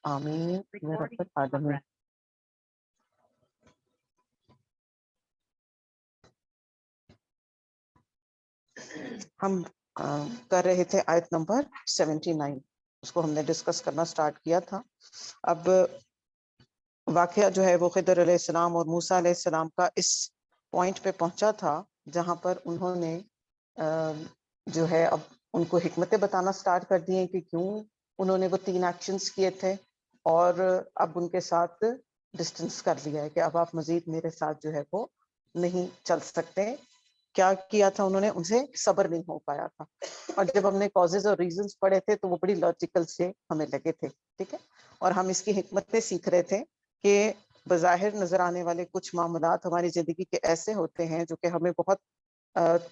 آمین یا رب العالمین۔ ہم کر رہے تھے آیت نمبر 79، اس کو ہم نے ڈسکس کرنا سٹارٹ کیا تھا۔ اب واقعہ جو ہے وہ خضر علیہ السلام اور موسیٰ علیہ السلام کا اس پوائنٹ پہ پہنچا تھا جہاں پر انہوں نے جو ہے اب ان کو حکمتیں بتانا سٹارٹ کر دی ہیں کہ کیوں انہوں نے وہ 3 ایکشنز کیے تھے، اور اب ان کے ساتھ ڈسٹنس کر لیا ہے کہ اب آپ مزید میرے ساتھ جو ہے وہ نہیں چل سکتے۔ کیا کیا تھا انہوں نے؟ ان سے صبر نہیں ہو پایا تھا، اور جب ہم نے کازز اور ریزنز پڑھے تھے تو وہ بڑی لاجیکل سے ہمیں لگے تھے، ٹھیک ہے، اور ہم اس کی حکمتیں سیکھ رہے تھے کہ بظاہر نظر آنے والے کچھ معاملات ہماری زندگی کے ایسے ہوتے ہیں جو کہ ہمیں بہت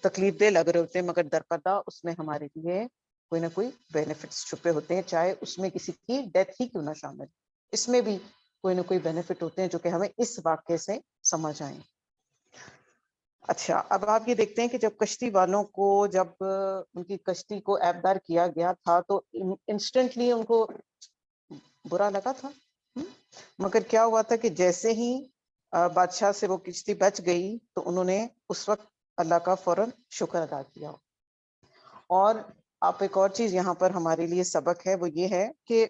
تکلیف دہ لگ رہے ہوتے ہیں، مگر در پردہ اس میں ہمارے لیے کوئی نہ کوئی بینیفٹس چھپے ہوتے ہیں، چاہے اس میں کسی کی ڈیتھ ہی کیوں نہ شامل، اس میں بھی کوئی نہ کوئی بینیفٹ ہوتے ہیں جو کہ ہمیں اس واقعے سے سمجھ آئیں۔ اچھا، اب آپ یہ دیکھتے ہیں کہ جب کشتی والوں کو جب ان کی کشتی کو عیبدار کیا گیا تھا تو انسٹنٹلی ان کو برا لگا تھا، مگر کیا ہوا تھا کہ جیسے ہی بادشاہ سے وہ کشتی بچ گئی تو انہوں نے اس وقت اللہ کا فوراً شکر ادا کیا۔ اور آپ ایک اور چیز یہاں پر ہمارے لیے سبق ہے، وہ یہ ہے کہ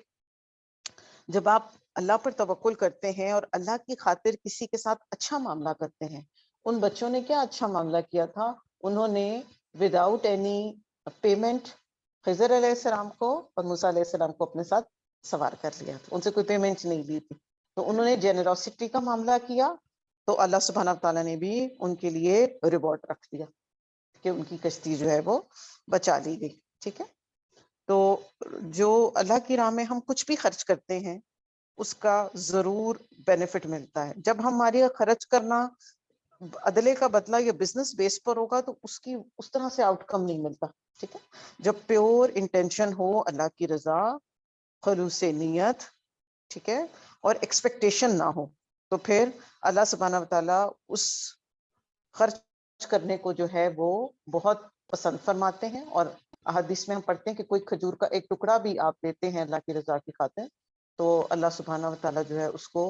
جب آپ اللہ پر توکل کرتے ہیں اور اللہ کی خاطر کسی کے ساتھ اچھا معاملہ کرتے ہیں، ان بچوں نے کیا اچھا معاملہ کیا تھا؟ انہوں نے وداؤٹ اینی پیمنٹ خضر علیہ السلام کو اور موسیٰ علیہ السلام کو اپنے ساتھ سوار کر لیا تھا، ان سے کوئی پیمنٹ نہیں لی تھی، تو انہوں نے جنرosity کا معاملہ کیا، تو اللہ سبحانہ تعالیٰ نے بھی ان کے لیے ریوارڈ رکھ دیا کہ ان کی کشتی جو ہے وہ بچا لی گئی، ٹھیک ہے۔ تو جو اللہ کی راہ میں ہم کچھ بھی خرچ کرتے ہیں اس کا ضرور بینیفٹ ملتا ہے۔ جب ہمارے خرچ کرنا عدلے کا بدلہ یا بزنس بیس پر ہوگا تو اس کی اس طرح سے آؤٹ کم نہیں ملتا، ٹھیک ہے۔ جب پیور انٹینشن ہو، اللہ کی رضا، خلوص نیت، ٹھیک ہے، اور ایکسپیکٹیشن نہ ہو، تو پھر اللہ سبحانہ وتعالیٰ اس خرچ کرنے کو جو ہے وہ بہت پسند فرماتے ہیں، اور احادیث میں ہم پڑھتے ہیں کہ کوئی کھجور کا ایک ٹکڑا بھی آپ دیتے ہیں اللہ کی رضا کی خاطر تو اللہ سبحانہ وتعالیٰ جو ہے اس کو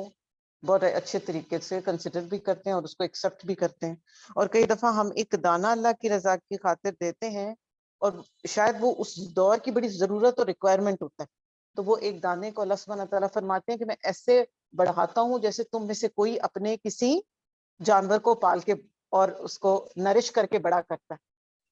بہت اچھے طریقے سے کنسیڈر بھی کرتے ہیں اور اس کو ایکسیپٹ بھی کرتے ہیں۔ اور کئی دفعہ ہم ایک دانہ اللہ کی رضا کی خاطر دیتے ہیں اور شاید وہ اس دور کی بڑی ضرورت اور ریکوائرمنٹ ہوتا ہے، تو وہ ایک دانے کو اللہ سبحانہ تعالیٰ فرماتے ہیں کہ میں ایسے بڑھاتا ہوں جیسے تم میں سے کوئی اپنے کسی جانور کو پال کے اور اس کو نرش کر کے بڑا کرتا ہے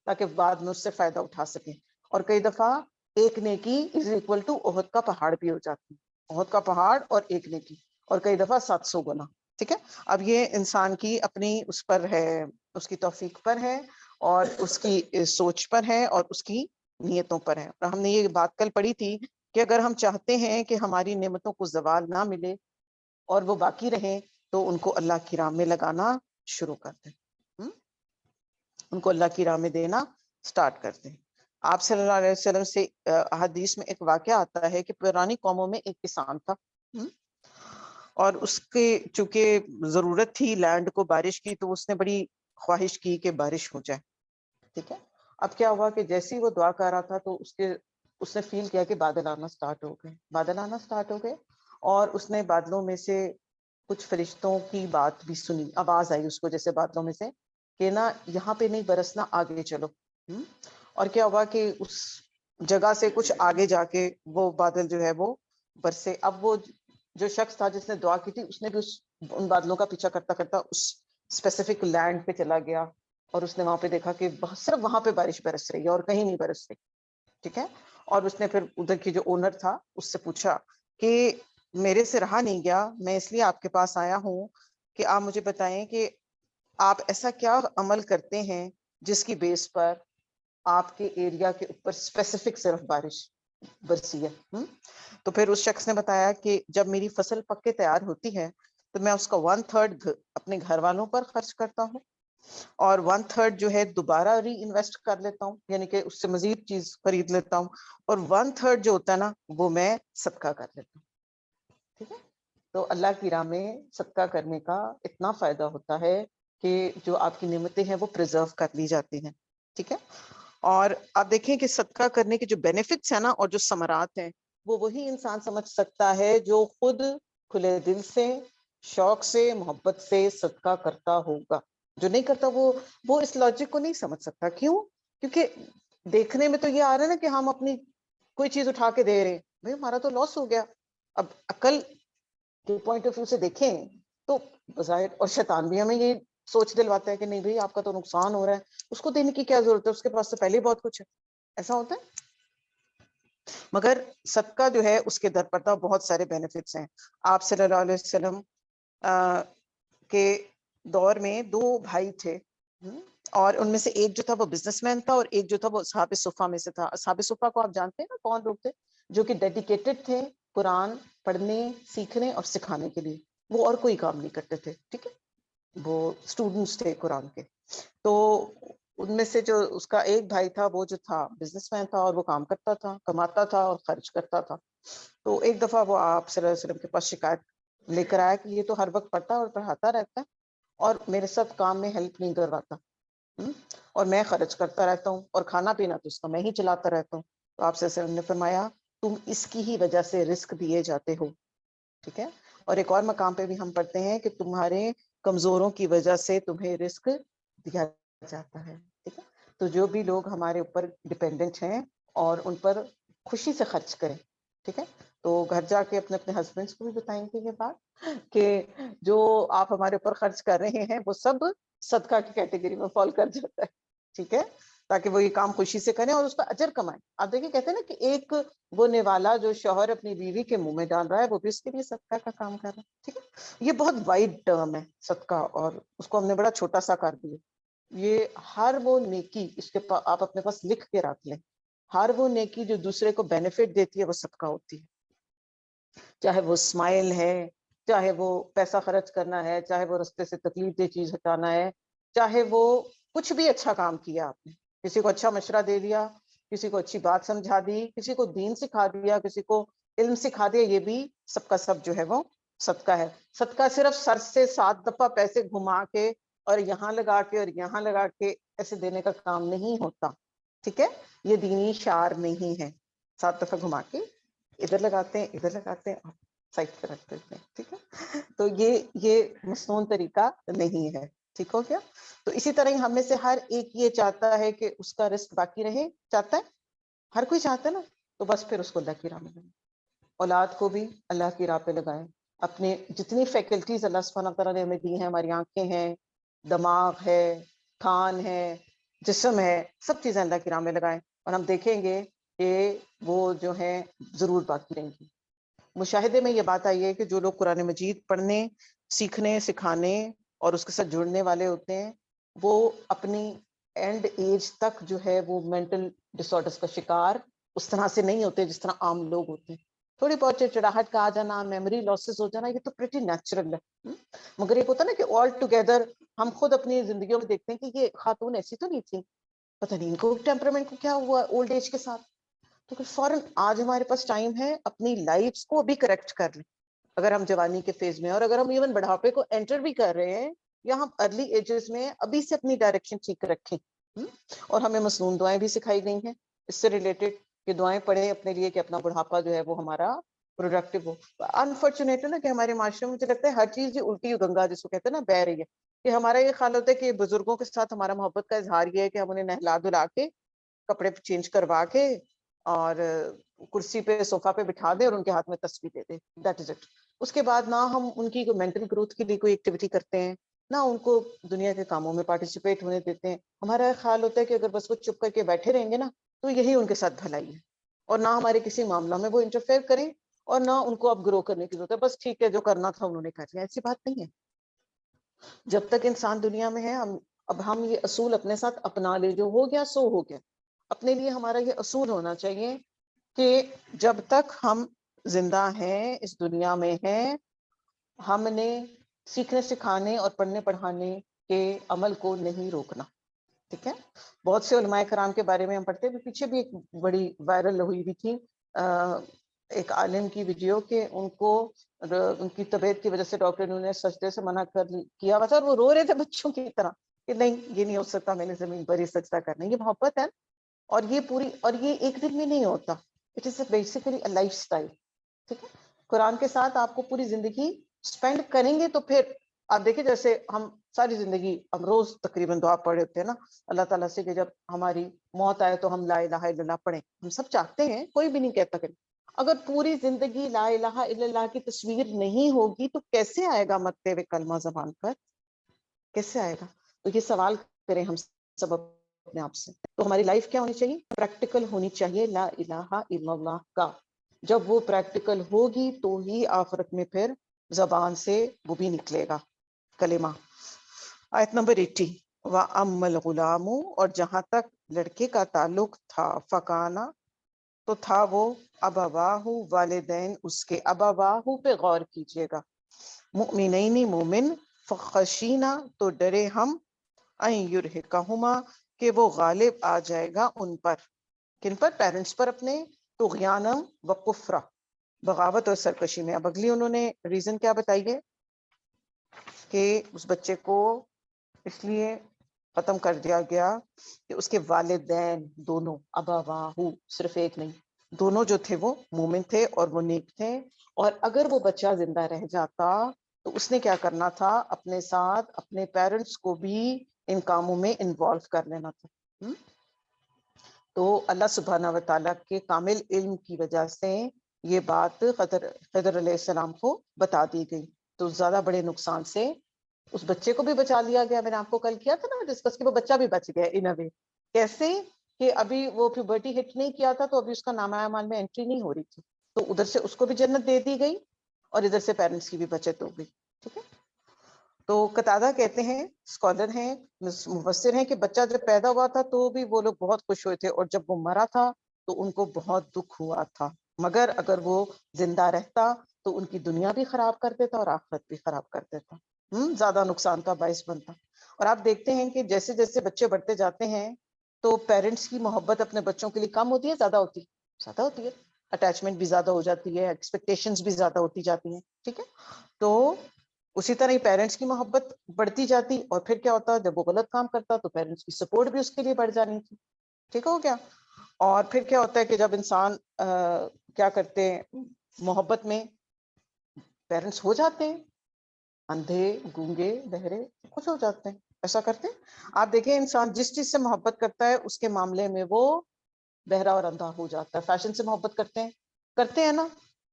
تاکہ بعد میں اس سے فائدہ اٹھا سکیں۔ اور کئی دفعہ ایک نیکی از اکول ٹو احد کا پہاڑ بھی ہو جاتی ہے، احد کا پہاڑ اور ایک نیکی، اور کئی دفعہ 700 گنا، ٹھیک ہے۔ اب یہ انسان کی اپنی اس پر ہے، اس کی توفیق پر ہے اور اس کی سوچ پر ہے اور اس کی نیتوں پر ہے۔ اور ہم نے یہ بات کل پڑھی تھی کہ اگر ہم چاہتے ہیں کہ ہماری نعمتوں کو زوال نہ ملے اور وہ باقی رہیں تو ان کو اللہ کی راہ میں لگانا شروع کر دیں، ان کو اللہ کی راہ میں دینا سٹارٹ کر دیں۔ آپ صلی اللہ علیہ وسلم سے حدیث میں ایک واقعہ آتا ہے کہ پرانی قوموں میں ایک کسان تھا، اور اس کے چونکہ ضرورت تھی لینڈ کو بارش کی تو اس نے بڑی خواہش کی کہ بارش ہو جائے، ٹھیک ہے۔ اب کیا ہوا کہ جیسے ہی وہ دعا کر رہا تھا تو اس نے فیل کیا کہ بادل آنا سٹارٹ ہو گئے، بادل آنا سٹارٹ ہو گئے، اور اس نے بادلوں میں سے کچھ فرشتوں کی بات بھی سنی، آواز آئی اس کو جیسے بادلوں میں سے کہ نا یہاں پہ نہیں برسنا، آگے چلو۔ اور کیا ہوا کہ اس جگہ سے کچھ آگے جا کے وہ بادل جو ہے وہ برسے۔ اب وہ جو شخص تھا جس نے دعا کی تھی اس نے بھی ان بادلوں کا پیچھا کرتا کرتا اس اسپیسیفک لینڈ پہ چلا گیا، اور اس نے وہاں پہ دیکھا کہ صرف وہاں پہ بارش برس رہی ہے اور کہیں نہیں برس رہی، ٹھیک ہے۔ اور اس نے پھر ادھر کی جو اونر تھا اس سے پوچھا کہ میرے سے رہا نہیں گیا، میں اس لیے آپ کے پاس آیا ہوں کہ آپ مجھے بتائیں کہ آپ ایسا کیا عمل کرتے ہیں جس کی بیس پر آپ کے ایریا کے اوپر اسپیسیفک صرف بارش برسی ہے۔ تو پھر اس شخص نے بتایا کہ جب میری فصل پک کے تیار ہوتی ہے تو میں اس کا 1/3 اپنے گھر والوں پر خرچ کرتا ہوں اور 1/3 جو ہے دوبارہ ری انویسٹ کر لیتا ہوں، یعنی کہ اس سے مزید چیز خرید لیتا ہوں، اور 1/3 جو ہوتا ہے نا وہ میں صدقہ کر لیتا ہوں، ٹھیک ہے۔ تو اللہ کی راہ میں صدقہ کرنے کا اتنا فائدہ ہوتا ہے کہ جو آپ کی نعمتیں ہیں وہ پریزرو کر لی جاتی ہیں، ٹھیک ہے۔ اور آپ دیکھیں کہ صدقہ کرنے کے جو بینیفٹس ہیں نا اور جو ثمرات ہیں وہ وہی انسان سمجھ سکتا ہے جو خود کھلے دل سے، شوق سے، محبت سے صدقہ کرتا ہوگا. جو نہیں کرتا وہ اس لاجک کو نہیں سمجھ سکتا. کیوں؟ کیونکہ دیکھنے میں تو یہ آ رہا ہے نا کہ ہم اپنی کوئی چیز اٹھا کے دے رہے ہیں، بھائی ہمارا تو لاس ہو گیا. اب عقل کے پوائنٹ آف ویو سے دیکھیں تو بظاہر، اور شیطان بھی ہمیں یہ سوچ دلواتا ہے کہ نہیں بھائی آپ کا تو نقصان ہو رہا ہے، اس کو دینے کی کیا ضرورت ہے، اس کے پاس تو پہلے ہی بہت کچھ ہے. ایسا ہوتا ہے. مگر صدقہ جو ہے اس کے در پر تو بہت سارے بینیفٹس ہیں. آپ صلی اللہ علیہ وسلم کے دور میں 2 بھائی تھے، اور ان میں سے ایک جو تھا وہ بزنس مین تھا، اور ایک جو تھا وہ اصحاب صفہ میں سے تھا. اصحاب صفہ کو آپ جانتے ہیں نا کون لوگ تھے؟ جو کہ ڈیڈیکیٹڈ تھے قرآن پڑھنے، سیکھنے اور سکھانے کے لیے. وہ اور کوئی کام نہیں کرتے تھے. ٹھیک ہے، وہ اسٹوڈنٹس تھے قرآن کے. تو ان میں سے جو اس کا ایک بھائی تھا وہ جو تھا بزنس مین تھا، اور وہ کام کرتا تھا، کماتا تھا اور خرچ کرتا تھا. تو ایک دفعہ وہ آپ صلی اللہ علیہ وسلم کے پاس شکایت لے کر آیا کہ یہ تو ہر وقت پڑھتا اور پڑھاتا رہتا ہے اور میرے ساتھ کام میں ہیلپ نہیں کرواتا، اور میں خرچ کرتا رہتا ہوں، اور کھانا پینا تو اس کا میں ہی چلاتا رہتا ہوں. تو آپ صلی اللہ علیہ وسلم نے فرمایا تم اس کی ہی وجہ سے رزق دیے جاتے ہو. ٹھیک ہے. اور ایک اور مقام پہ بھی ہم پڑھتے ہیں کہ تمہارے کمزوروں کی وجہ سے تمہیں رزق دیا جاتا ہے. ٹھیک ہے. تو جو بھی لوگ ہمارے اوپر ڈپینڈنٹ ہیں اور ان پر خوشی سے خرچ کریں. ٹھیک ہے. تو گھر جا کے اپنے ہسبینڈس کو بھی بتائیں گے یہ بات کہ جو آپ ہمارے اوپر خرچ کر رہے ہیں وہ سب صدقہ کی کیٹیگری میں فال کر جاتا ہے. ٹھیک ہے. تاکہ وہ یہ کام خوشی سے کریں اور اس کا اجر کمائیں. آپ دیکھیں کہتے ہیں نا کہ ایک وہ نوالا جو شوہر اپنی بیوی کے منہ میں ڈال رہا ہے وہ بھی اس کے لیے صدقہ کا کام کر رہا ہے. ٹھیک ہے. یہ بہت وائڈ ٹرم ہے صدقہ، اور اس کو ہم نے بڑا چھوٹا سا کر دیا. یہ ہر وہ نیکی اس کے آپ اپنے پاس لکھ کے رکھ لیں، ہر وہ نیکی جو دوسرے کو بینیفٹ دیتی ہے وہ صدقہ ہوتی ہے. چاہے وہ اسمائل ہے، چاہے وہ پیسہ خرچ کرنا ہے، چاہے وہ رستے سے تکلیف دہ چیز ہٹانا ہے، چاہے وہ کچھ بھی اچھا کام کیا آپ نے، کسی کو اچھا مشورہ دے دیا، کسی کو اچھی بات سمجھا دی، کسی کو دین سکھا دیا، کسی کو علم سکھا دیا، یہ بھی سب کا سب جو ہے وہ صدقہ ہے. صدقہ صرف سر سے 7 دفعہ پیسے گھما کے اور یہاں لگا کے اور یہاں لگا کے ایسے دینے کا کام نہیں ہوتا. ٹھیک ہے. یہ دینی شعار نہیں ہے. 7 دفعہ گھما کے ادھر لگاتے ہیں، ادھر لگاتے ہیں، سائڈ پہ رکھ دیتے ہیں. ٹھیک ہے. تو یہ مصنون طریقہ نہیں ہے. ٹھیک ہو گیا. تو اسی طرح ہی ہم میں سے ہر ایک یہ چاہتا ہے کہ اس کا رزق باقی رہے. چاہتا ہے، ہر کوئی چاہتا ہے نا. تو بس پھر اس کو اللہ کی راہ میں لگائیں. اولاد کو بھی اللہ کی راہ پہ لگائیں. اپنے جتنی فیکلٹیز اللہ سبحانہ تعالیٰ نے ہمیں دی ہیں، ہماری آنکھیں ہیں، دماغ ہے، کان ہے، جسم ہے، سب چیزیں اللہ کی راہ میں لگائیں، اور ہم دیکھیں گے کہ وہ جو ہے ضرور باقی رہیں گی. مشاہدے میں یہ بات آئی ہے کہ جو لوگ قرآن مجید پڑھنے، سیکھنے، سکھانے اور اس کے ساتھ جڑنے والے ہوتے ہیں، وہ اپنی اینڈ ایج تک جو ہے وہ مینٹل ڈس آرڈرز کا شکار اس طرح سے نہیں ہوتے جس طرح عام لوگ ہوتے ہیں. تھوڑی بہت چڑچڑاہٹ کا آ جانا، میموری لاسز ہو جانا، یہ تو پریٹی نیچرل ہے. مگر ایک ہوتا نا کہ آل ٹوگیدر ہم خود اپنی زندگیوں میں دیکھتے ہیں کہ یہ خاتون ایسی تو نہیں تھی، پتہ نہیں ان کو ٹیمپرامنٹ کو کیا ہوا اولڈ ایج کے ساتھ. تو پھر فوراً آج ہمارے پاس ٹائم ہے اپنی لائفز کو بھی کریکٹ کر لیں. اگر ہم جوانی کے فیز میں، اور اگر ہم ایون بڑھاپے کو انٹر بھی کر رہے ہیں، یا ہم ارلی ایجز میں ابھی سے اپنی ڈائریکشن ٹھیک رکھیں. اور ہمیں مصنون دعائیں بھی سکھائی گئی ہیں اس سے ریلیٹڈ کہ دعائیں پڑھیں اپنے لیے کہ اپنا بڑھاپا جو ہے وہ ہمارا پروڈکٹیو ہو. انفارچونیٹ ہے نا کہ ہمارے معاشرے میں مجھے لگتا ہے ہر چیز یہ الٹی گنگا جس کو کہتے ہیں نا بہ رہی ہے. کہ ہمارا یہ خیال ہوتا ہے کہ بزرگوں کے ساتھ ہمارا محبت کا اظہار یہ ہے کہ ہم انہیں نہلا دھلا کے، کپڑے چینج کروا کے، اور کرسی پہ صوفہ پہ بٹھا دیں اور ان کے ہاتھ میں تسبیح دے دیں. That is it. اس کے بعد نہ ہم ان کی مینٹل گروتھ کے لیے کوئی ایکٹیویٹی کرتے ہیں، نہ ان کو دنیا کے کاموں میں پارٹیسپیٹ ہونے دیتے ہیں. ہمارا خیال ہوتا ہے کہ اگر بس وہ چپ کر کے بیٹھے رہیں گے نا تو یہی ان کے ساتھ بھلائی ہے، اور نہ ہمارے کسی معاملہ میں وہ انٹرفیئر کریں، اور نہ ان کو اب گرو کرنے کی ضرورت ہے. بس ٹھیک ہے جو کرنا تھا انہوں نے کر لیا. ایسی بات نہیں ہے. جب تک انسان دنیا میں ہے، اب ہم یہ اصول اپنے ساتھ اپنا لے، جو ہو گیا سو ہو گیا. اپنے لیے ہمارا یہ اصول ہونا چاہیے کہ جب تک ہم زندہ ہیں، اس دنیا میں ہیں، ہم نے سیکھنے، سکھانے اور پڑھنے پڑھانے کے عمل کو نہیں روکنا. ٹھیک ہے. بہت سے علماء کرام کے بارے میں ہم پڑھتے ہیں. پیچھے بھی ایک بڑی وائرل ہوئی بھی تھی ایک عالم کی ویڈیو کہ ان کی طبیعت کی وجہ سے ڈاکٹر نے سجدے سے منع کیا ہوا تھا، اور وہ رو رہے تھے بچوں کی طرح کہ نہیں یہ نہیں ہو سکتا، میں نے زمین پر ہی سجدہ کرنا. یہ محبت ہے. اور یہ ایک دن میں نہیں ہوتا. It is basically a life style. ٹھیک ہے, قرآن کے ساتھ آپ کو پوری زندگی اسپینڈ کریں گے تو پھر آپ دیکھیں جیسے ہم ساری زندگی ہم روز تقریباً دعا پڑھے ہوتے ہیں نا اللہ تعالیٰ سے کہ جب ہماری موت آئے تو ہم لا الہ الا اللہ پڑھیں. ہم سب چاہتے ہیں, کوئی بھی نہیں کہتا کہ اگر پوری زندگی لا الہ الا اللہ کی تصویر نہیں ہوگی تو کیسے آئے گا مرتے ہوئے کلمہ زبان پر, کیسے آئے گا؟ تو یہ سوال کریں ہم سب اپنے آپ سے. تو ہماری لائف کیا ہونی چاہیے؟ پریکٹیکل ہونی چاہیے لا الہ الا اللہ کا. جب وہ پریکٹیکل ہوگی تو ہی آخرت میں پھر زبان سے وہ بھی نکلے گا کلمہ. آیت نمبر 80. وَأَمَّا الْغُلَامُ, اور جہاں تک لڑکے کا تعلق تھا, فَكَانَ, تو تھا وہ, ابواہ, والدین اس کے, ابواہ پہ غور کیجئے گا, مؤمنین, مومن, فخشینا, تو ڈرے ہم, ان یرہقہما, کہ وہ غالب آ جائے گا ان پر. کن پر؟ پیرنٹس پر اپنے. طغیانم و کفرا, بغاوت اور سرکشی میں. اب اگلی انہوں نے ریزن کیا بتائی ہے کہ اس بچے کو اس لیے ختم کر دیا گیا کہ اس کے والدین دونوں, ابواہو, صرف ایک نہیں, دونوں جو تھے وہ مومن تھے اور وہ نیک تھے. اور اگر وہ بچہ زندہ رہ جاتا تو اس نے کیا کرنا تھا, اپنے ساتھ اپنے پیرنٹس کو بھی ان کاموں میں انوالو کر لینا تھا. تو اللہ سبحانہ و تعالیٰ کے کامل علم کی وجہ سے یہ بات خضر علیہ السلام کو بتا دی گئی. تو زیادہ بڑے نقصان سے اس بچے کو بھی بچا لیا گیا. میں نے آپ کو کل کیا تھا نا ڈسکس کہ وہ بچہ بھی بچ گیا ان اے وے. کیسے کہ ابھی وہ پیوبرٹی ہٹ نہیں کیا تھا تو ابھی اس کا نامہ اعمال میں انٹری نہیں ہو رہی تھی, تو ادھر سے اس کو بھی جنت دے دی گئی اور ادھر سے پیرنٹس کی بھی بچت ہو گئی. ٹھیک ہے. تو قتادہ کہتے ہیں, اسکالر ہیں, مفسر ہیں, کہ بچہ جب پیدا ہوا تھا تو بھی وہ لوگ بہت خوش ہوئے تھے, اور جب وہ مرا تھا تو ان کو بہت دکھ ہوا تھا, مگر اگر وہ زندہ رہتا تو ان کی دنیا بھی خراب کر دیتا اور آخرت بھی خراب کر دیتا, زیادہ نقصان کا باعث بنتا. اور آپ دیکھتے ہیں کہ جیسے جیسے بچے بڑھتے جاتے ہیں تو پیرنٹس کی محبت اپنے بچوں کے لیے کم ہوتی ہے, زیادہ ہوتی ہے؟ زیادہ ہوتی ہے. اٹیچمنٹ بھی زیادہ ہو جاتی ہے, ایکسپیکٹیشنز بھی زیادہ ہوتی جاتی ہیں. ٹھیک ہے. تو اسی طرح ہی پیرنٹس کی محبت بڑھتی جاتی, اور پھر کیا ہوتا, جب وہ غلط کام کرتا تو پیرنٹس کی سپورٹ بھی اس کے لیے بڑھ جانی تھی. ٹھیک ہو گیا. اور پھر کیا ہوتا ہے کہ جب انسان کیا کرتے ہیں, محبت میں پیرنٹس ہو جاتے ہیں اندھے, گونگے, بہرے, کچھ ہو جاتے ہیں, ایسا کرتے ہیں. آپ دیکھیں انسان جس چیز سے محبت کرتا ہے اس کے معاملے میں وہ بہرا اور اندھا ہو جاتا ہے. فیشن سے محبت کرتے ہیں نا,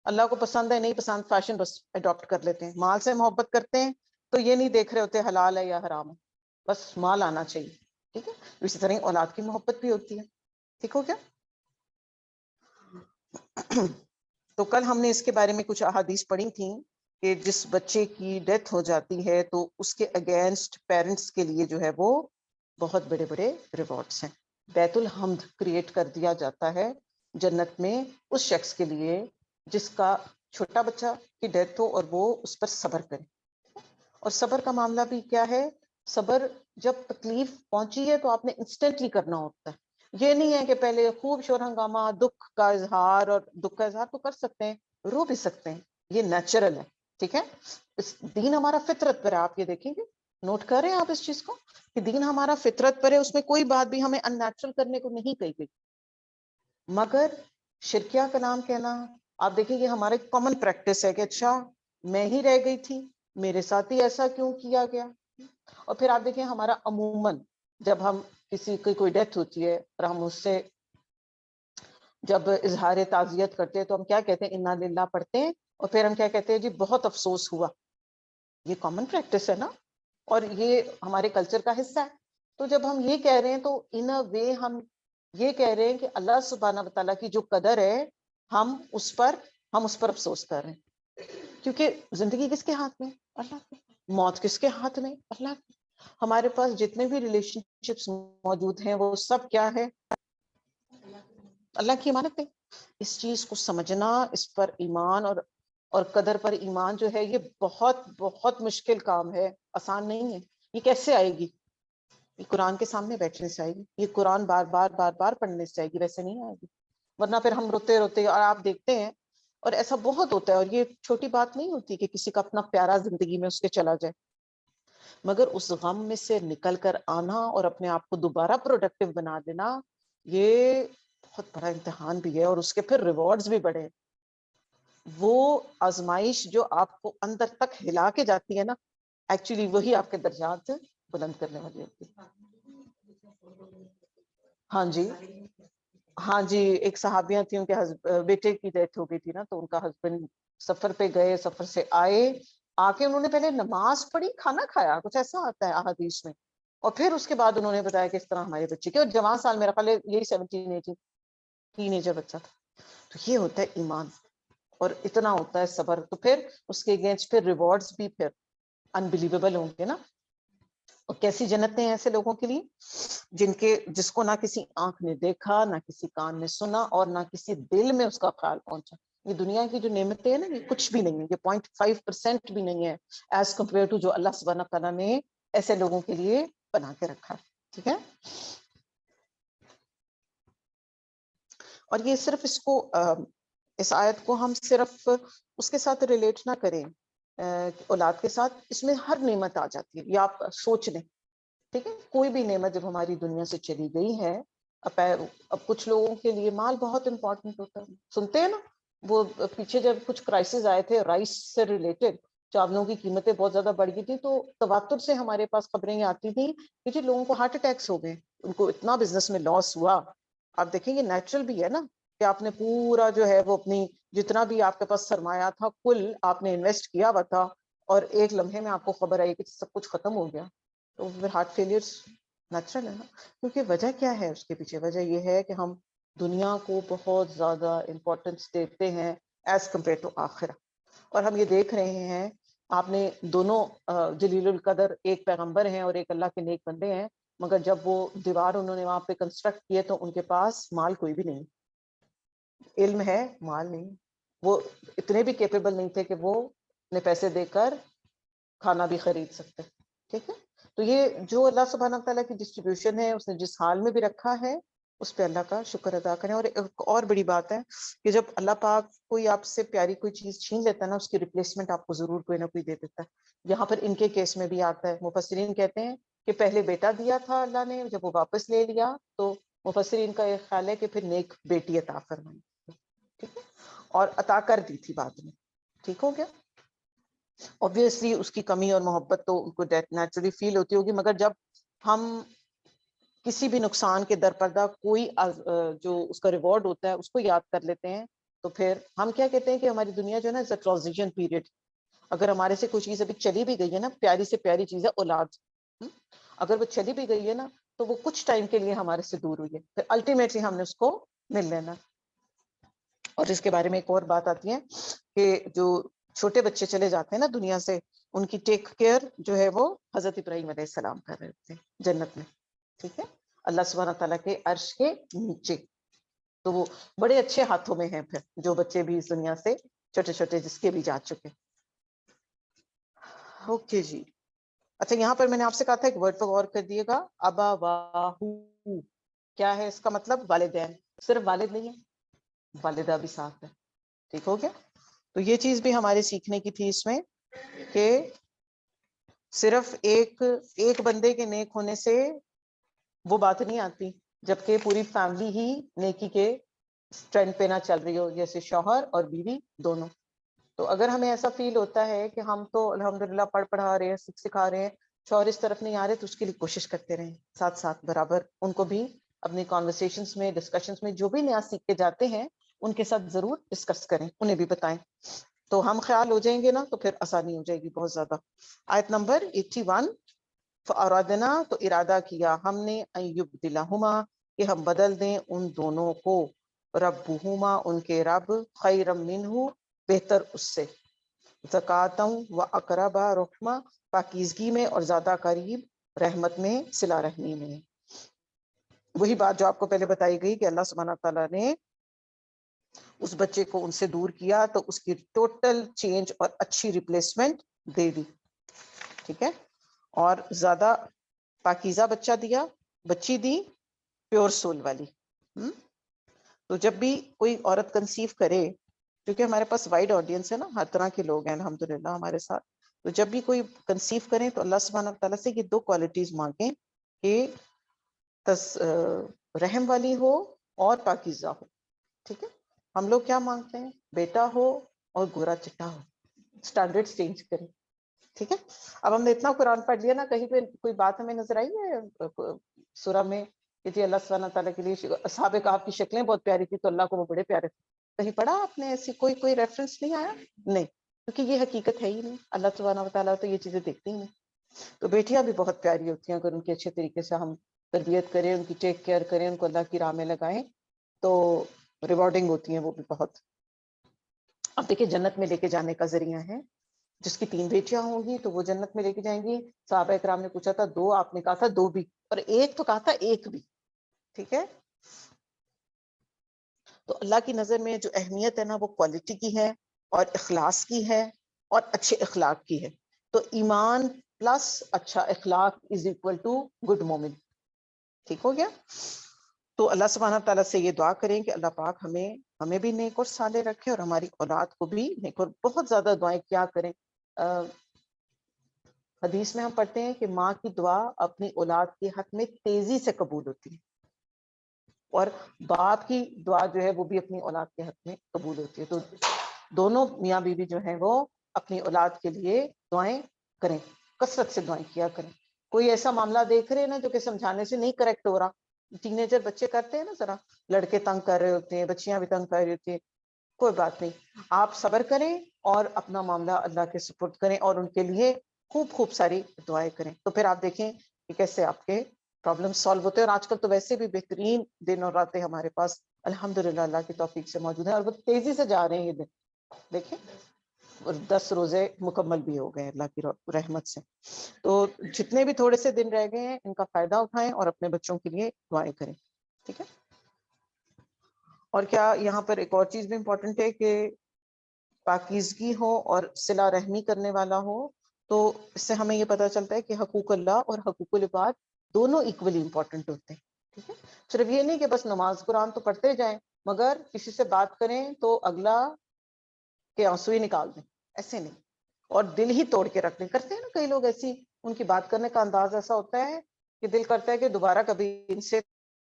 اللہ کو پسند ہے نہیں پسند, فیشن بس اڈاپٹ کر لیتے ہیں. مال سے محبت کرتے ہیں تو یہ نہیں دیکھ رہے ہوتے حلال ہے یا حرام ہے, بس مال آنا چاہیے. ٹھیک ہے. اسی طرح اولاد کی محبت بھی ہوتی ہے. ٹھیک ہو گیا. تو کل ہم نے اس کے بارے میں کچھ احادیث پڑھی تھیں کہ جس بچے کی ڈیتھ ہو جاتی ہے تو اس کے اگینسٹ پیرنٹس کے لیے جو ہے وہ بہت بڑے بڑے ریوارڈس ہیں. بیت الحمد کریٹ کر دیا جاتا ہے جنت میں اس شخص کے لیے جس کا چھوٹا بچہ کی ڈیتھ ہو اور وہ اس پر صبر کرے. اور صبر کا معاملہ بھی کیا ہے, صبر جب تکلیف پہنچی ہے تو آپ نے انسٹنٹلی کرنا ہوتا ہے. یہ نہیں ہے کہ پہلے خوب شور ہنگامہ, دکھ کا اظہار, اور دکھ کا اظہار تو کر سکتے ہیں, رو بھی سکتے ہیں, یہ نیچرل ہے. ٹھیک ہے. اس دین ہمارا فطرت پر ہے. آپ یہ دیکھیں گے, نوٹ کر رہے ہیں آپ اس چیز کو کہ دین ہمارا فطرت پر ہے, اس میں کوئی بات بھی ہمیں ان نیچرل کرنے کو نہیں کہی گئی. مگر شرکیہ کلام کہنا, آپ دیکھیں گے ہمارے کامن پریکٹس ہے کہ اچھا میں ہی رہ گئی تھی, میرے ساتھ ہی ایسا کیوں کیا گیا. اور پھر آپ دیکھیں ہمارا عموماً جب ہم کسی کی کوئی ڈیتھ ہوتی ہے اور ہم اس سے جب اظہار تعزیت کرتے ہیں تو ہم کیا کہتے ہیں, انا للہ پڑھتے ہیں, اور پھر ہم کیا کہتے ہیں, جی بہت افسوس ہوا. یہ کامن پریکٹس ہے نا, اور یہ ہمارے کلچر کا حصہ ہے. تو جب ہم یہ کہہ رہے ہیں تو ان اے وے ہم یہ کہہ رہے ہیں کہ اللہ سبحانہ و تعالیٰ کی جو قدر ہے ہم اس پر افسوس کر رہے ہیں. کیونکہ زندگی کس کے ہاتھ میں؟ اللہ کے. موت کس کے ہاتھ میں؟ اللہ کے. ہمارے پاس جتنے بھی ریلیشن شپس موجود ہیں وہ سب کیا ہے؟ اللہ کی امانت ہے. اس چیز کو سمجھنا, اس پر ایمان اور قدر پر ایمان جو ہے یہ بہت بہت مشکل کام ہے, آسان نہیں ہے. یہ کیسے آئے گی؟ یہ قرآن کے سامنے بیٹھنے سے آئے گی, یہ قرآن بار بار بار بار پڑھنے سے آئے گی, ویسے نہیں آئے گی. ورنہ پھر ہم روتے روتے, اور آپ دیکھتے ہیں اور ایسا بہت ہوتا ہے, اور یہ چھوٹی بات نہیں ہوتی کہ کسی کا اپنا پیارا زندگی میں اس کے چلا جائے, مگر اس غم میں سے نکل کر آنا اور اپنے آپ کو دوبارہ پروڈکٹیو بنا دینا, یہ بہت بڑا امتحان بھی ہے اور اس کے پھر ریوارڈز بھی بڑے. وہ آزمائش جو آپ کو اندر تک ہلا کے جاتی ہے نا, ایکچولی وہی آپ کے درجات بلند کرنے والی ہوتی ہے. ہاں جی, ہاں جی, ایک صحابیاں تھیں, ان کے بیٹے کی ڈیتھ ہو گئی تھی نا, تو ان کا ہسبینڈ سفر پہ گئے, سفر سے آ کے انہوں نے پہلے نماز پڑھی, کھانا کھایا, کچھ ایسا آتا ہے احادیث میں, اور پھر اس کے بعد انہوں نے بتایا کہ اس طرح ہمارے بچے کے, اور جوان سال میرا خیال یہی 17 ٹین ایجر بچہ تھا. تو یہ ہوتا ہے ایمان, اور اتنا ہوتا ہے صبر. تو پھر اس کے اگینسٹ پھر ریوارڈز بھی پھر انبلیویبل ہوں گے نا. اور کیسی جنتیں ہیں ایسے لوگوں کے لیے جس کو نہ کسی آنکھ نے دیکھا, نہ کسی کان نے سنا, اور نہ کسی دل میں اس کا خیال پہنچا. یہ دنیا کی جو نعمتیں ہیں نا, یہ کچھ بھی نہیں ہے, یہ 0.5% بھی نہیں ہے ایز کمپیئر ٹو جو اللہ سبحانہ تعالیٰ نے ایسے لوگوں کے لیے بنا کے رکھا ہے. ٹھیک ہے, اور یہ صرف اس آیت کو ہم صرف اس کے ساتھ ریلیٹ نہ کریں اولاد کے ساتھ, اس میں ہر نعمت آ جاتی ہے, یہ آپ سوچ لیں. ٹھیک ہے, کوئی بھی نعمت جب ہماری دنیا سے چلی گئی ہے, اب کچھ لوگوں کے لیے مال بہت امپورٹنٹ ہوتا ہے. سنتے ہیں نا, وہ پیچھے جب کچھ کرائسس آئے تھے رائس سے ریلیٹڈ, چاولوں کی قیمتیں بہت زیادہ بڑھ گئی تھی, تو تواتر سے ہمارے پاس خبریں آتی تھیں کہ جی لوگوں کو ہارٹ اٹیکس ہو گئے, ان کو اتنا بزنس میں لاس ہوا. آپ دیکھیں گے نیچرل بھی ہے نا, کہ آپ نے پورا جو ہے وہ اپنی جتنا بھی آپ کے پاس سرمایہ تھا کل آپ نے انویسٹ کیا ہوا تھا, اور ایک لمحے میں آپ کو خبر آئی کہ سب کچھ ختم ہو گیا. تو پھر ہارٹ فیلئر نیچرل ہے نا. کیونکہ وجہ کیا ہے اس کے پیچھے, وجہ یہ ہے کہ ہم دنیا کو بہت زیادہ امپورٹنس دیتے ہیں ایز کمپیئر ٹو آخرہ. اور ہم یہ دیکھ رہے ہیں, آپ نے دونوں جلیل القدر, ایک پیغمبر ہیں اور ایک اللہ کے نیک بندے ہیں, مگر جب وہ دیوار انہوں نے وہاں پہ کنسٹرکٹ کیے تو ان کے پاس مال کوئی بھی نہیں, علم ہے مال نہیں. وہ اتنے بھی کیپیبل نہیں تھے کہ وہ اپنے پیسے دے کر کھانا بھی خرید سکتے. ٹھیک ہے, تو یہ جو اللہ سبحانہ تعالیٰ کی ڈسٹریبیوشن ہے, اس نے جس حال میں بھی رکھا ہے اس پہ اللہ کا شکر ادا کریں. اور ایک اور بڑی بات ہے کہ جب اللہ پاک کوئی آپ سے پیاری کوئی چیز چھین لیتا ہے نا, اس کی ریپلیسمنٹ آپ کو ضرور کوئی نہ کوئی دے دیتا ہے. یہاں پر ان کے کیس میں بھی آتا ہے, مفسرین کہتے ہیں کہ پہلے بیٹا دیا تھا اللہ نے, جب وہ واپس لے لیا تو مفسرین کا ایک خیال ہے کہ پھر نیک بیٹی عطا فرمائی. ٹھیک ہے, اور عطا کر دی تھی بعد میں. ٹھیک ہو گیا. obviously اس کی کمی اور محبت تو ان کو نیچرلی فیل ہوتی ہوگی, مگر جب ہم کسی بھی نقصان کے درپردہ کوئی جو اس کا ریوارڈ ہوتا ہے اس کو یاد کر لیتے ہیں, تو پھر ہم کیا کہتے ہیں کہ ہماری دنیا جو ہے نا ٹرانزیشن پیریڈ. اگر ہمارے سے کوئی چیز ابھی چلی بھی گئی ہے نا, پیاری سے پیاری چیز ہے اولاد, اگر وہ چلی بھی گئی ہے نا تو وہ کچھ ٹائم کے لیے ہمارے سے دور ہوئی ہے, پھر الٹیمیٹلی ہم نے اس کو مل لینا. اور اس کے بارے میں ایک اور بات آتی ہے کہ جو چھوٹے بچے چلے جاتے ہیں نا دنیا سے, ان کی ٹیک کیئر جو ہے وہ حضرت ابراہیم علیہ السلام کر رہے تھے جنت میں. ٹھیک ہے, اللہ سبحانہ تعالیٰ کے عرش کے نیچے. تو وہ بڑے اچھے ہاتھوں میں ہیں پھر جو بچے بھی اس دنیا سے چھوٹے چھوٹے جس کے بھی جا چکے. اوکے جی, اچھا یہاں پر میں نے آپ سے کہا تھا ایک ورڈ پر غور کر دیے گا, ابا واہو. کیا ہے اس کا مطلب؟ والدین. صرف والد نہیں ہے, والدہ بھی ساتھ ہے. ٹھیک ہو گیا. تو یہ چیز بھی ہمارے سیکھنے کی تھی اس میں, کہ صرف ایک بندے کے نیک ہونے سے وہ بات نہیں آتی, جبکہ پوری فیملی ہی نیکی کے ٹرینڈ پہ نہ چل رہی ہو, جیسے شوہر اور بیوی دونوں. تو اگر ہمیں ایسا فیل ہوتا ہے کہ ہم تو الحمدللہ پڑھا رہے ہیں, سکھا رہے ہیں, شوہر اس طرف نہیں آ رہے, تو اس کے لیے کوشش کرتے رہیں ساتھ ساتھ برابر ان کو بھی اپنی کانورسیشنز میں, ڈسکشنز میں جو بھی نیا سیکھ کے جاتے ہیں ان کے ساتھ ضرور ڈسکس کریں, انہیں بھی بتائیں. تو ہم خیال ہو جائیں گے نا تو پھر آسانی ہو جائے گی بہت زیادہ. آیت نمبر 81, فَأَرَادْنَا, تو ارادہ کیا ہم نے, أَن يُبْدِلَهُمَا, کہ ہم بدل دیں ان دونوں کو, رَبُّهُمَا, ان کے رب, خَيْرًا مِّنْهُ, بہتر اس سے, زَكَاةً وَأَقْرَبَ رُحْمًا, پاکیزگی میں اور زیادہ قریب رحمت میں, صلہ رحمی میں. وہی بات جو آپ کو پہلے بتائی گئی کہ اللہ سبحانہ تعالیٰ نے اس بچے کو ان سے دور کیا تو اس کی ٹوٹل چینج اور اچھی ریپلیسمنٹ دے دی. ٹھیک ہے, اور زیادہ پاکیزہ بچہ دیا, بچی دی پیور سول والی. تو جب بھی کوئی عورت کنسیو کرے, کیونکہ ہمارے پاس وائڈ آڈینس ہے نا, ہر طرح کے لوگ ہیں الحمدللہ ہمارے ساتھ, تو جب بھی کوئی کنسیو کریں تو اللہ سبحانہ تعالیٰ سے یہ 2 کوالٹیز مانگیں کہ رحم والی ہو اور پاکیزہ ہو. ٹھیک ہے, ہم لوگ کیا مانگتے ہیں؟ بیٹا ہو اور گورا چٹا ہو. اسٹینڈرڈ چینج کریں. ٹھیک ہے, اب ہم نے اتنا قرآن پڑھ لیا نا, کہیں پہ کوئی بات ہمیں نظر آئی ہے سورہ میں کہ جی اللہ سبحانہ تعالیٰ کے لیے اصحاب کہف کی شکلیں بہت پیاری تھی تو اللہ کو وہ بڑے پیارے تھے؟ کہیں پڑھا آپ نے ایسی کوئی ریفرنس نہیں آیا؟ نہیں, کیونکہ یہ حقیقت ہے ہی نہیں. اللہ سبحانہ تعالیٰ تو یہ چیزیں دیکھتے ہی نہیں. تو بیٹیاں بھی بہت پیاری ہوتی ہیں, اگر ان کی اچھے طریقے سے ہم تربیت کریں, ان کی ٹیک کیئر کریں, ان کو اللہ کی راہ میں لگائیں تو ریوارڈنگ ہوتی ہیں وہ بھی بہت. اب دیکھیں جنت میں لے کے جانے کا ذریعہ ہے, جس کی 3 بیٹیاں ہوں گی تو وہ جنت میں لے کے جائیں گی. صحابہ اکرام نے پوچھا تھا 2, آپ نے کہا تھا 2 بھی, اور 1 تو کہا تھا 1 بھی. ٹھیک ہے, تو اللہ کی نظر میں جو اہمیت ہے نا وہ کوالٹی کی ہے اور اخلاص کی ہے اور اچھے اخلاق کی ہے. تو ایمان پلس اچھا اخلاق از اکول ٹو گڈ مومن. ٹھیک ہو گیا. تو اللہ سبحانہ تعالیٰ سے یہ دعا کریں کہ اللہ پاک ہمیں بھی نیک اور صالح رکھے اور ہماری اولاد کو بھی نیک. اور بہت زیادہ دعائیں کیا کریں. حدیث میں ہم پڑھتے ہیں کہ ماں کی دعا اپنی اولاد کے حق میں تیزی سے قبول ہوتی ہے, اور باپ کی دعا جو ہے وہ بھی اپنی اولاد کے حق میں قبول ہوتی ہے. تو دونوں میاں بیوی جو ہیں وہ اپنی اولاد کے لیے دعائیں کریں, کثرت سے دعائیں کیا کریں. کوئی ایسا معاملہ دیکھ رہے ہیں نا جو کہ سمجھانے سے نہیں کریکٹ ہو رہا, ٹینیجر بچے کرتے ہیں نا, ذرا لڑکے تنگ کر رہے ہوتے ہیں, بچیاں بھی تنگ کر رہی ہوتی ہیں, کوئی بات نہیں, آپ صبر کریں اور اپنا معاملہ اللہ کے سپرد کریں اور ان کے لیے خوب ساری دعائیں کریں. تو پھر آپ دیکھیں کہ کیسے آپ کے پرابلم سالو ہوتے ہیں. اور آج کل تو ویسے بھی بہترین دن اور راتیں ہمارے پاس الحمدللہ اللہ کی توفیق سے موجود ہیں, اور وہ تیزی سے جا رہے ہیں یہ دن. دیکھیں 10 روزے مکمل بھی ہو گئے اللہ کی رحمت سے. تو جتنے بھی تھوڑے سے دن رہ گئے ہیں ان کا فائدہ اٹھائیں اور اپنے بچوں کے لیے دعائیں کریں. ٹھیک ہے. اور کیا یہاں پر ایک اور چیز بھی امپورٹنٹ ہے کہ پاکیزگی ہو اور صلہ رحمی کرنے والا ہو. تو اس سے ہمیں یہ پتہ چلتا ہے کہ حقوق اللہ اور حقوق العباد دونوں ایکولی امپورٹنٹ ہوتے ہیں. ٹھیک ہے, صرف یہ نہیں کہ بس نماز قرآن تو پڑھتے جائیں مگر کسی سے بات کریں تو اگلا کے آنسو ہی نکال دیں, ایسے نہیں, اور دل ہی توڑ کے رکھ دیں. کرتے ہیں نا کئی لوگ, ایسی ان کی بات کرنے کا انداز ایسا ہوتا ہے کہ دل کرتا ہے کہ دوبارہ کبھی ان سے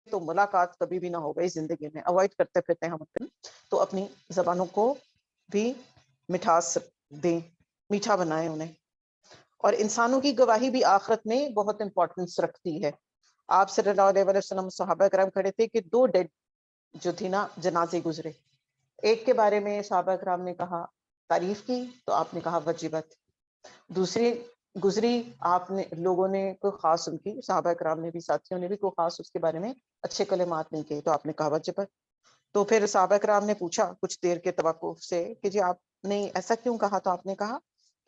تو ملاقات کبھی بھی نہ ہو گئی زندگی میں, اوائڈ کرتے پھرتے ہیں ہم. تو اپنی زبانوں کو بھی مٹھاس دیں, میٹھا بنائیں انہیں. اور انسانوں کی گواہی بھی آخرت میں بہت امپورٹنس رکھتی ہے. آپ صلی اللہ علیہ وسلم صحابہ کرام کھڑے تھے کہ 2 ڈیڈ جو تھی نا جنازے گزرے. ایک کے بارے میں صحابہ کرام نے کہا, تعریف کی تو آپ نے کہا وجبت. دوسری گزری, آپ نے لوگوں نے کوئی خاص, ان کی صحابہ کرام نے بھی, ساتھیوں نے بھی کوئی خاص اس کے بارے میں اچھے کلمات نہیں کہے تو آپ نے کہا وجبت. تو پھر صحابہ کرام نے پوچھا کچھ دیر کے توقف سے کہ جی آپ نے ایسا کیوں کہا؟ تو آپ نے کہا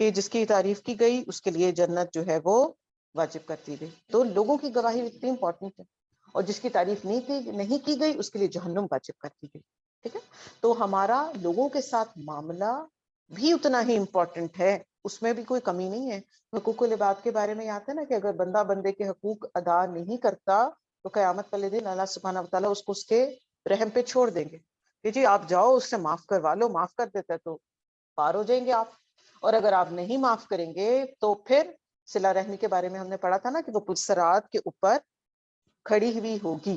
کہ جس کی تعریف کی گئی اس کے لیے جنت جو ہے وہ واجب کر دی گئی. تو لوگوں کی گواہی اتنی امپورٹنٹ ہے, اور جس کی تعریف نہیں کی گئی اس کے لیے جہنم واجب کر دی گئی. ٹھیک ہے, تو ہمارا لوگوں کے ساتھ معاملہ بھی اتنا ہی امپورٹنٹ ہے, اس میں بھی کوئی کمی نہیں ہے. حقوق العباد کے بارے میں آتا ہے نا کہ اگر بندہ بندے کے حقوق ادا نہیں کرتا تو قیامت والے دن اللہ سبحانہ وتعالیٰ اس کو اس کے رحم پہ چھوڑ دیں گے کہ جی آپ جاؤ اس سے معاف کروا لو, معاف کر دیتا ہے تو پار ہو جائیں گے آپ. اور اگر آپ نہیں معاف کریں گے تو پھر صلہ رحمی کے بارے میں ہم نے پڑھا تھا نا کہ وہ پلسرات کے اوپر کھڑی ہوئی ہوگی.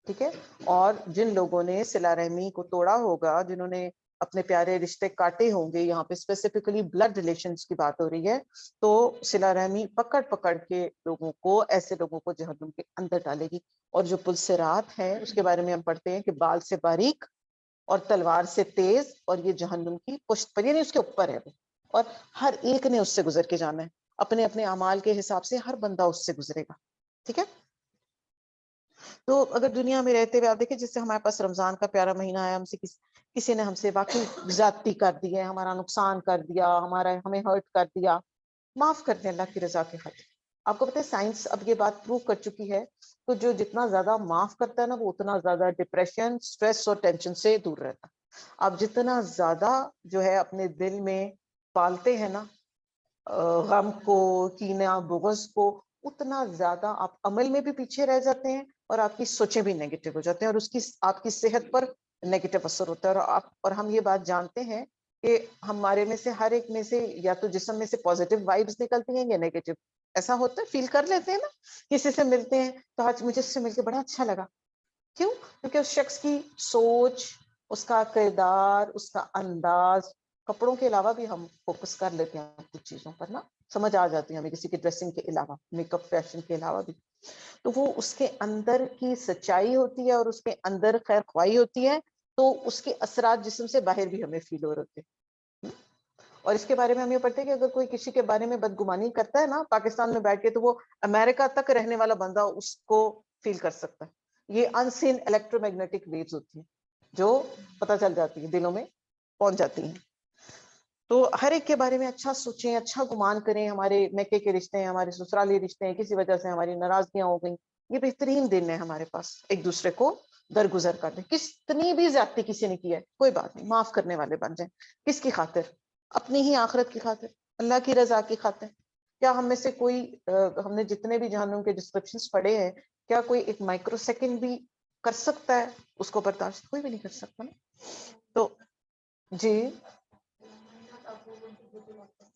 ٹھیک ہے, اور جن لوگوں نے صلہ رحمی کو توڑا ہوگا, جنہوں نے اپنے پیارے رشتے کاٹے ہوں گے, یہاں پہ اسپیسیفکلی بلڈ ریلیشنز کی بات ہو رہی ہے, تو صلہ رحمی پکڑ کے لوگوں کو, ایسے لوگوں کو جہنم کے اندر ڈالے گی. اور جو پلسرات ہے اس کے بارے میں ہم پڑھتے ہیں کہ بال سے باریک اور تلوار سے تیز, اور یہ جہنم کی پشت پر, یعنی اس کے اوپر ہے وہ, اور ہر ایک نے اس سے گزر کے جانا ہے. اپنے اپنے اعمال کے حساب سے ہر بندہ اس سے گزرے گا. ٹھیک ہے, تو اگر دنیا میں رہتے ہوئے آپ دیکھیں, جس سے ہمارے پاس رمضان کا پیارا مہینہ آیا, ہم سے کسی نے ہم سے واقعی زیادتی کر دی ہے, ہمارا نقصان کر دیا, ہمیں ہرٹ کر دیا, معاف کر دیں اللہ کی رضا کے خاطر. آپ کو پتہ ہے سائنس اب یہ بات پروو کر چکی ہے, تو جو جتنا زیادہ معاف کرتا ہے نا وہ اتنا زیادہ ڈپریشن, سٹریس اور ٹینشن سے دور رہتا ہے. آپ جتنا زیادہ جو ہے اپنے دل میں پالتے ہیں نا غم کو, کینہ, بغض کو, اتنا زیادہ آپ عمل میں بھی پیچھے رہ جاتے ہیں اور آپ کی سوچیں بھی نیگیٹو ہو جاتے ہیں, اور اس کی آپ کی صحت پر نیگیٹو اثر ہوتا ہے. اور ہم یہ بات جانتے ہیں کہ ہمارے میں سے ہر ایک میں سے یا تو جسم میں سے پازیٹیو وائبس نکلتی ہیں یا نیگیٹو. ایسا ہوتا ہے, فیل کر لیتے ہیں نا, کسی سے ملتے ہیں تو آج مجھے اس سے مل کے بڑا اچھا لگا, کیوں؟ کیونکہ اس شخص کی سوچ، اس کا کردار، اس کا انداز، کپڑوں کے علاوہ بھی ہم فوکس کر لیتے ہیں کچھ چیزوں پر نا، سمجھ آ جاتی ہے ہمیں کسی کی ڈریسنگ کے علاوہ، میک اپ فیشن کے علاوہ بھی. تو وہ اس کے اندر کی سچائی ہوتی ہے اور اس کے اندر خیر خواہی ہوتی ہے، تو اس کے اثرات جسم سے باہر بھی ہمیں فیل ہو رہے ہوتے ہیں. اور اس کے بارے میں ہم یہ پڑھتے ہیں کہ اگر کوئی کسی کے بارے میں بدگمانی کرتا ہے نا پاکستان میں بیٹھ کے، تو وہ امریکہ تک رہنے والا بندہ اس کو فیل کر سکتا ہے. یہ ان سین الیکٹرو میگنیٹک ویوز ہوتی ہیں جو پتہ چل جاتی ہیں، دلوں میں پہنچ جاتی ہیں. تو ہر ایک کے بارے میں اچھا سوچیں، اچھا گمان کریں. ہمارے میکے کے رشتے ہیں، ہمارے سسرالی رشتے ہیں، کسی وجہ سے ہماری ناراضگیاں ہو گئیں، یہ بہترین دن ہے ہمارے پاس ایک دوسرے کو درگزر کر دیں. کتنی بھی زیادتی کسی نے کی ہے کوئی بات نہیں، معاف کرنے والے بن جائیں. کس کی خاطر؟ اپنی ہی آخرت کی خاطر، اللہ کی رضا کی خاطر. کیا ہم میں سے کوئی ہم نے جتنے بھی جہنم کے ڈسکرپشنز پڑھے ہیں، کیا کوئی ایک مائکرو سیکنڈ بھی کر سکتا ہے اس کو برداشت؟ کوئی بھی نہیں کر سکتا نا. تو جی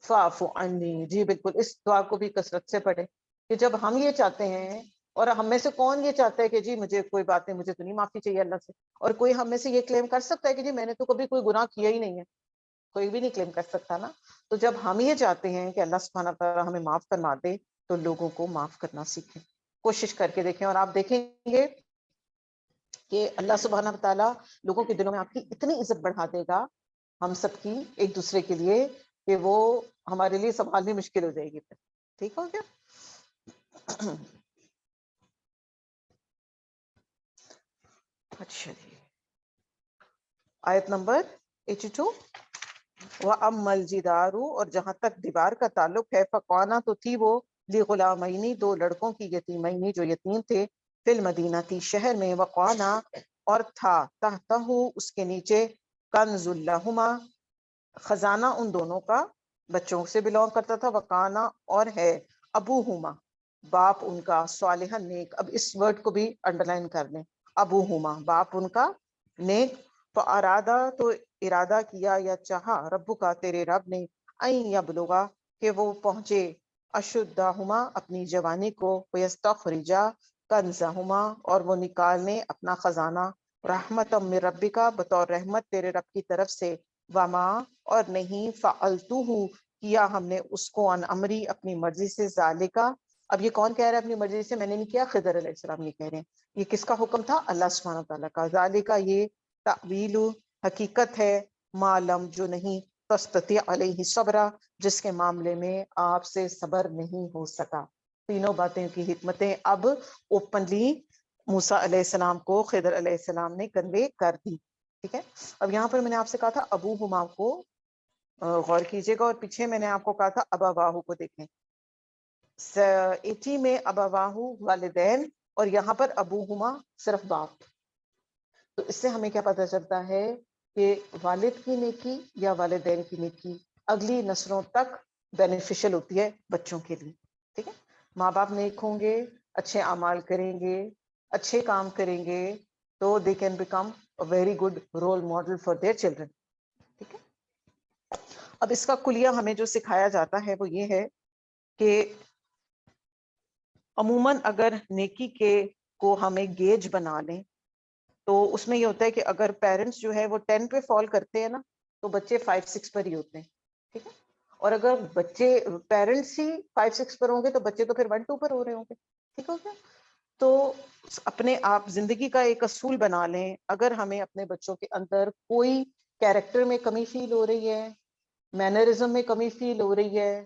فاعفو عنی، جی بالکل، اس دعا کو بھی کثرت سے پڑھیں کہ جب ہم یہ چاہتے ہیں، اور ہم میں سے کون یہ چاہتا ہے کہ جی مجھے کوئی بات نہیں، مجھے تو نہیں معافی چاہیے اللہ سے. اور کوئی ہم میں سے یہ کلیم کر سکتا ہے کہ جی میں نے تو کبھی کوئی گناہ کیا ہی نہیں ہے؟ کوئی بھی نہیں کلیم کر سکتا نا. تو جب ہم یہ چاہتے ہیں کہ اللہ سبحانہ تعالیٰ ہمیں معاف فرما دے، تو لوگوں کو معاف کرنا سیکھیں، کوشش کر کے دیکھیں، اور آپ دیکھیں گے کہ اللہ سبحانہ تعالیٰ لوگوں کے دلوں میں آپ کی اتنی عزت بڑھا دے گا، ہم سب کی ایک دوسرے کے لیے، کہ وہ ہمارے لیے سنبھالنی مشکل ہو جائے گی پھر. ٹھیک ہو گیا؟ اچھا جی، آیت نمبر 82. وَأَمَّا الْجِدَارُ، اور جہاں تک دیوار کا تعلق ہے، فَقَانَا، تو تھی وہ، لِغُلَامَيْنِ، دو لڑکوں کی، یتیمین جو یتیم تھے، فی المدینہ، تھی شہر میں، وَقَانَا، اور تھا، تحتہ اس کے نیچے، کنز لہما، خزانہ ان دونوں کا، بچوں سے بلونگ کرتا تھا، وَقَانَا، اور ہے، ابوہما، باپ ان کا، صالحً، نیک. اب اس ورڈ کو بھی انڈرلائن کر لیں، ابوہما، باپ ان کا نیک. فارادہ، تو ارادہ کیا یا چاہا، ربو کا، تیرے رب نے، این یبلغا، کہ وہ پہنچے، اشدہما، اپنی جوانی کو، ویستخرجا کنزہما، اور وہ نکالنے اپنا خزانہ، رحمت من ربک، بطور رحمت تیرے رب کی طرف سے، وما، اور نہیں، فعلتہ، کیا ہم نے اس کو، عن امری، اپنی مرضی سے، ذالکا. اب یہ کون کہہ رہا ہے اپنی مرضی سے میں نے نہیں کیا؟ خضر علیہ السلام یہ کہہ رہے ہیں. یہ کس کا حکم تھا؟ اللہ سبحانہ تعالیٰ کا. ذالکا، یہ تعویل، حقیقت ہے، معلوم، جو نہیں، تستطیع علیہ صبرا، جس کے معاملے میں آپ سے صبر نہیں ہو سکا. تینوں باتیں کی حکمتیں اب اوپنلی موسیٰ علیہ السلام کو خضر علیہ السلام نے کنوے کر دی. ٹھیک ہے. اب یہاں پر میں نے آپ سے کہا تھا ابوہما کو غور کیجیے گا، اور پیچھے میں نے آپ کو کہا تھا ابواہو کو دیکھیں. 80 میں ابواہو والدین، اور یہاں پر ابوہما صرف باپ. تو اس سے ہمیں کیا پتہ چلتا ہے کہ والد کی نیکی یا والدین کی نیکی اگلی نسلوں تک بینیفیشل ہوتی ہے بچوں کے لیے. ٹھیک ہے. ماں باپ نیک ہوں گے، اچھے اعمال کریں گے، اچھے کام کریں گے، تو they can become a very good role model for their children. ٹھیک ہے. اب اس کا کلیہ ہمیں جو سکھایا جاتا ہے وہ یہ ہے کہ عموماً اگر نیکی کے کو ہم ایک گیج بنا لیں، تو اس میں یہ ہوتا ہے کہ اگر پیرنٹس جو ہے وہ 10 پہ فال کرتے ہیں نا، تو بچے 5-6 پر ہی ہوتے ہیں. ٹھیک ہے. اور اگر بچے پیرنٹس ہی 5-6 پر ہوں گے، تو بچے تو پھر 1-2 پر ہو رہے ہوں گے. ٹھیک ہو گیا. تو اپنے آپ زندگی کا ایک اصول بنا لیں، اگر ہمیں اپنے بچوں کے اندر کوئی کیریکٹر میں کمی فیل ہو رہی ہے، مینرزم میں کمی فیل ہو رہی ہے،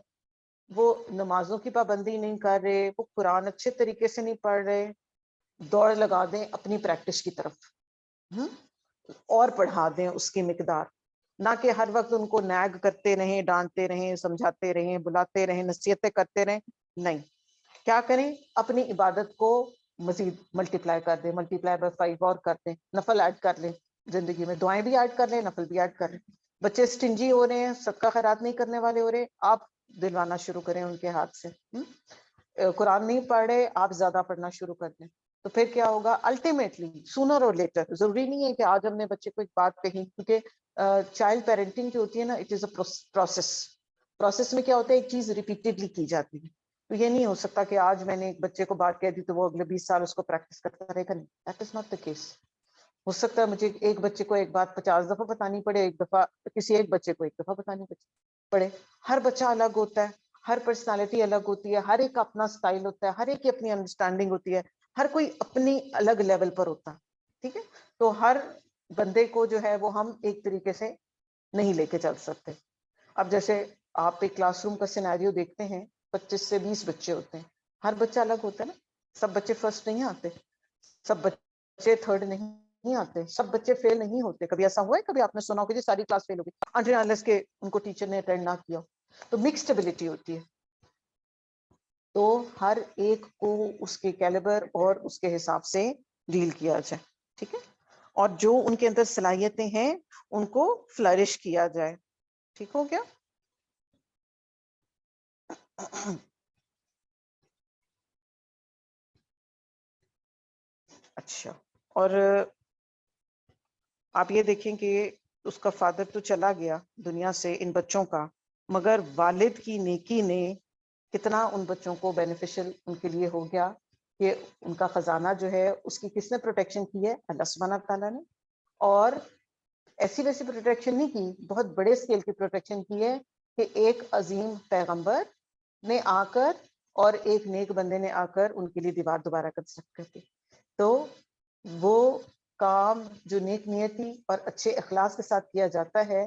وہ نمازوں کی پابندی نہیں کر رہے، وہ قرآن اچھے طریقے سے نہیں پڑھ رہے، دوڑ لگا دیں اپنی پریکٹس کی طرف، اور پڑھا دیں اس کی مقدار. نہ کہ ہر وقت ان کو نیگ کرتے رہیں، ڈانٹتے رہیں، سمجھاتے رہیں، بلاتے رہیں، نصیحتیں کرتے رہیں. نہیں. کیا کریں؟ اپنی عبادت کو مزید ملٹیپلائی کر دیں، ملٹیپلائی بائی 5 اور کر دیں، نفل ایڈ کر لیں زندگی میں، دعائیں بھی ایڈ کر لیں، نفل بھی ایڈ کر لیں. بچے سٹنجی ہو رہے ہیں، صدقہ خیرات نہیں کرنے والے ہو رہے، آپ دلوانا شروع کریں ان کے ہاتھ سے. قرآن نہیں پڑھ رہے، آپ زیادہ پڑھنا شروع کر دیں. تو پھر کیا ہوگا؟ الٹیمیٹلی سونر اور لیٹر، ضروری نہیں ہے کہ آج ہم نے بچے کو ایک بات کہی، کیونکہ چائلڈ پیرنٹنگ جو ہوتی ہے نا، it is a process. Process میں کیا ہوتا ہے؟ ایک چیز ریپیٹیڈلی کی جاتی ہے. تو یہ نہیں ہو سکتا کہ آج میں نے ایک بچے کو بات کہہ دی تو وہ اگلے 20 سال اس کو پریکٹس کرتا رہے گا. نہیں, that is not the case. ہو سکتا ہے مجھے ایک بچے کو ایک بات 50 دفعہ بتانی پڑے, ایک دفعہ کسی ایک بچے کو ایک دفعہ بتانی پڑے. ہر بچہ الگ ہوتا ہے, ہر پرسنالٹی الگ ہوتی ہے, ہر ایک کا اپنا سٹائل ہوتا ہے, ہر ایک کی اپنی انڈرسٹینڈنگ ہوتی ہے, ہر کوئی اپنی الگ لیول پر ہوتا ہے. ٹھیک ہے, تو ہر بندے کو جو ہے وہ ہم ایک طریقے سے نہیں لے کے چل سکتے. اب جیسے آپ ایک کلاس روم کا سینیریو دیکھتے ہیں, 25 سے 20 بچے ہوتے ہیں, ہر بچہ الگ ہوتا ہے نا. سب بچے فرسٹ نہیں آتے, سب بچے تھرڈ نہیں آتے, سب بچے فیل نہیں ہوتے. کبھی ایسا ہوا ہے کبھی آپ نے سنا ہو کہ ساری کلاس فیل ہو گئی انلیس کہ ان کو ٹیچر نے اٹینڈ نہ کیا. تو مکسڈ ایبلٹی ہوتی ہے, تو ہر ایک کو اس کے کیلیبر اور اس کے حساب سے ڈیل کیا جائے. ٹھیک ہے, اور جو ان کے اندر صلاحیتیں ہیں ان کو فلرش کیا جائے. ٹھیک ہو گیا. اچھا, اور آپ یہ دیکھیں کہ اس کا فادر تو چلا گیا دنیا سے ان بچوں کا, مگر والد کی نیکی نے کتنا ان بچوں کو بینیفیشل ان کے لیے ہو گیا کہ ان کا خزانہ جو ہے اس کی کس نے پروٹیکشن کی ہے؟ اللہ سبحانہ تعالیٰ نے. اور ایسی ویسی پروٹیکشن نہیں کی, بہت بڑے اسکیل کی پروٹیکشن کی ہے کہ ایک عظیم پیغمبر نے آ کر اور ایک نیک بندے نے آ کر ان کے لیے دیوار دوبارہ کنسٹرکٹ کر دی. تو وہ کام جو نیک نیتی اور اچھے اخلاص کے ساتھ کیا جاتا ہے,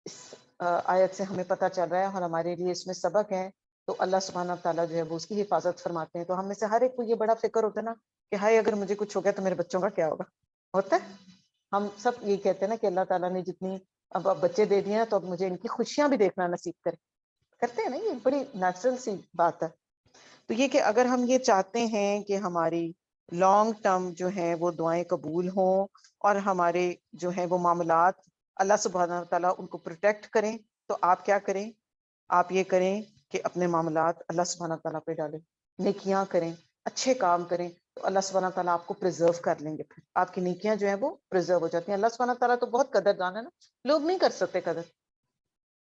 اس آیت سے ہمیں پتہ چل رہا ہے اور ہمارے لیے اس میں سبق ہے. تو اللہ سبحانہ تعالیٰ جو ہے وہ اس کی حفاظت فرماتے ہیں. تو ہم میں سے ہر ایک کو یہ بڑا فکر ہوتا ہے نا کہ ہائے اگر مجھے کچھ ہو گیا تو میرے بچوں کا کیا ہوگا. ہوتا ہے, ہم سب یہ کہتے ہیں نا کہ اللہ تعالیٰ نے جتنی اب بچے دے دیے ہیں تو اب مجھے ان کی خوشیاں بھی دیکھنا نصیب کرے. کرتے ہیں نا, یہ بڑی نیچرل سی بات ہے. تو یہ کہ اگر ہم یہ چاہتے ہیں کہ ہماری لانگ ٹرم جو ہے وہ دعائیں قبول ہوں اور ہمارے جو ہے وہ معاملات اللہ سبحانہ تعالیٰ ان کو پروٹیکٹ کریں, تو آپ کیا کریں؟ آپ یہ کریں کہ اپنے معاملات اللہ سبحانہ تعالیٰ پہ ڈالیں, نیکیاں کریں, اچھے کام کریں, تو اللہ سبحانہ تعالیٰ آپ کو پریزرو کر لیں گے. پھر آپ کی نیکیاں جو ہیں وہ پریزرو ہو جاتی ہیں. اللہ سبحانہ تعالیٰ تو بہت قدر دان ہے نا, لوگ نہیں کر سکتے قدر.